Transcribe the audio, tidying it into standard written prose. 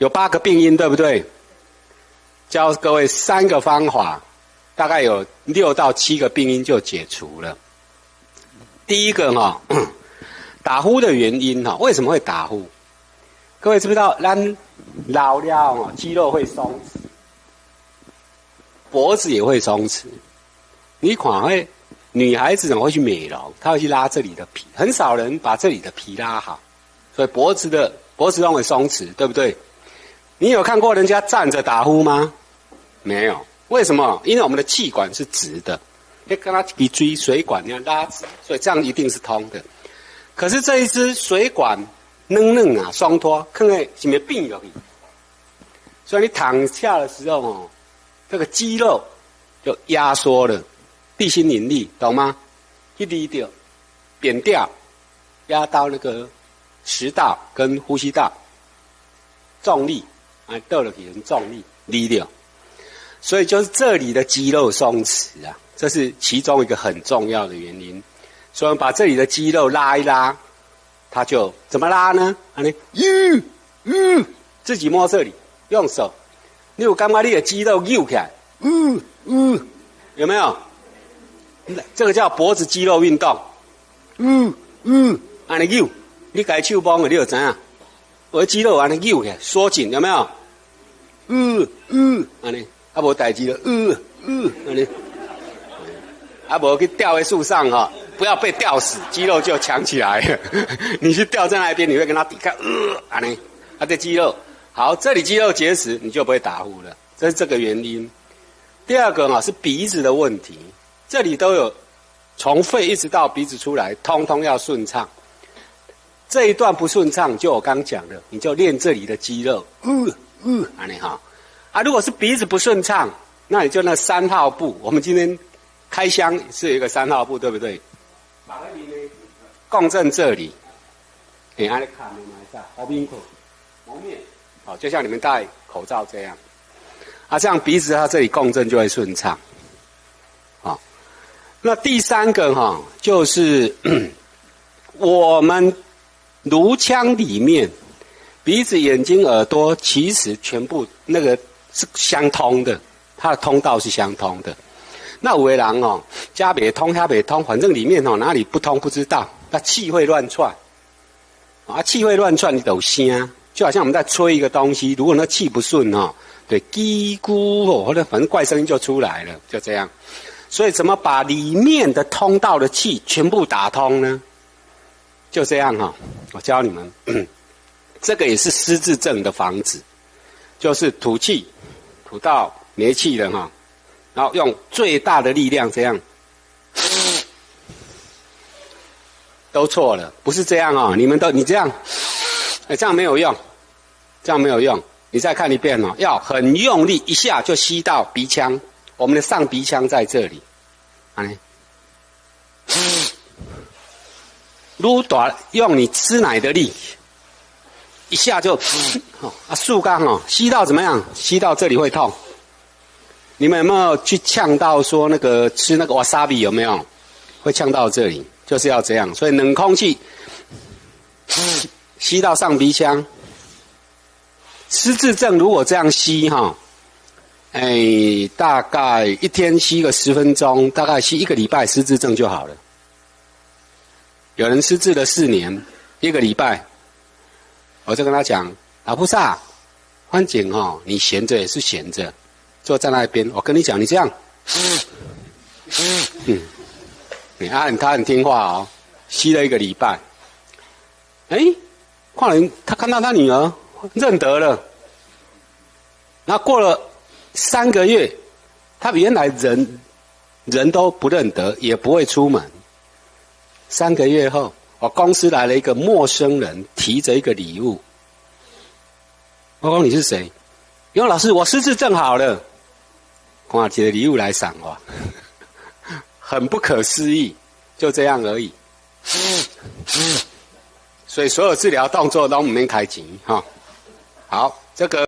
有8个病因，对不对？教各位3个方法，大概有6到7个病因就解除了。第一个哈，打呼的原因哈，为什么会打呼？各位知不知道，咱老了哦，肌肉会松弛，脖子也会松弛。你看会女孩子怎么会去美容？她会去拉这里的皮，很少人把这里的皮拉好，所以脖子都会松弛，对不对？你有看过人家站着打呼吗？没有。为什么？因为我们的气管是直的，你跟它比追水管那样拉直，所以这样一定是通的。可是这一支水管嫩啊，松脱，看看是没病而已。所以你躺下的时候哦，这个肌肉就压缩了，地心引力，懂吗？一离掉，扁掉，压到那个食道跟呼吸道，重力啊，倒了去重力离掉。所以就是这里的肌肉松弛啊，这是其中一个很重要的原因。所以我们把这里的肌肉拉一拉，它就怎么拉呢？自己摸这里，用手。你有感觉你的肌肉扭起来？有没有？这个叫脖子肌肉运动。按你扭，你改手摸了，你就知道，我的肌肉按你扭起来，缩紧，有没有？按你。啊，无代志了，安尼，啊，无去吊在树上哈，不要被吊死，肌肉就强起来了。你去吊在那边，你会跟他抵抗，安尼，啊，这肌肉好，这里肌肉结实，你就不会打呼了，这是这个原因。第二个是鼻子的问题，这里都有，从肺一直到鼻子出来，通通要顺畅。这一段不顺畅，就我刚讲的，你就练这里的肌肉，安尼哈。啊，如果是鼻子不顺畅，那你就那3号步。我们今天开箱是有一个3号步，对不对？把那里呢共振这里，按你看你买下，后面口蒙面，好，就像你们戴口罩这样。啊，这样鼻子它这里共振就会顺畅。好，那第3个就是我们颅腔里面，鼻子、眼睛、耳朵其实全部那个。是相通的，它的通道是相通的。那有的人家不通，家不通，反正里面哪里不通不知道，那气会乱窜。啊，气会乱窜，你都有声，就好像我们在吹一个东西，如果那气不顺对，叽咕或者反正怪声音就出来了，就这样。所以怎么把里面的通道的气全部打通呢？就这样我教你们，这个也是失智症的防止，就是吐气。吐到没气了然后用最大的力量这样，都错了，不是这样你这样，这样没有用，这样没有用，你再看一遍要很用力，一下就吸到鼻腔，我们的上鼻腔在这里，撸短用你吃奶的力。一下就，树干吸到怎么样？吸到这里会痛。你们有没有去呛到说那个吃那个 wasabi 有没有？会呛到这里，就是要这样。所以冷空气吸到上鼻腔。失智症如果这样吸大概一天吸个10分钟，大概吸1个礼拜，失智症就好了。有人失智了4年，1个礼拜。我就跟他讲，老菩萨，反正你闲着也是闲着，坐在那边。我跟你讲，你这样，他很听话吸了1个礼拜。他看到他女儿认得了，然后过了3个月，他原来人都不认得，也不会出门。3个月后。我公司来了一个陌生人，提着一个礼物。我说你是谁？因为老师，我失智症好了。拿起了礼物来赏我，很不可思议，就这样而已。所以所有治疗动作都没开钱好，这个。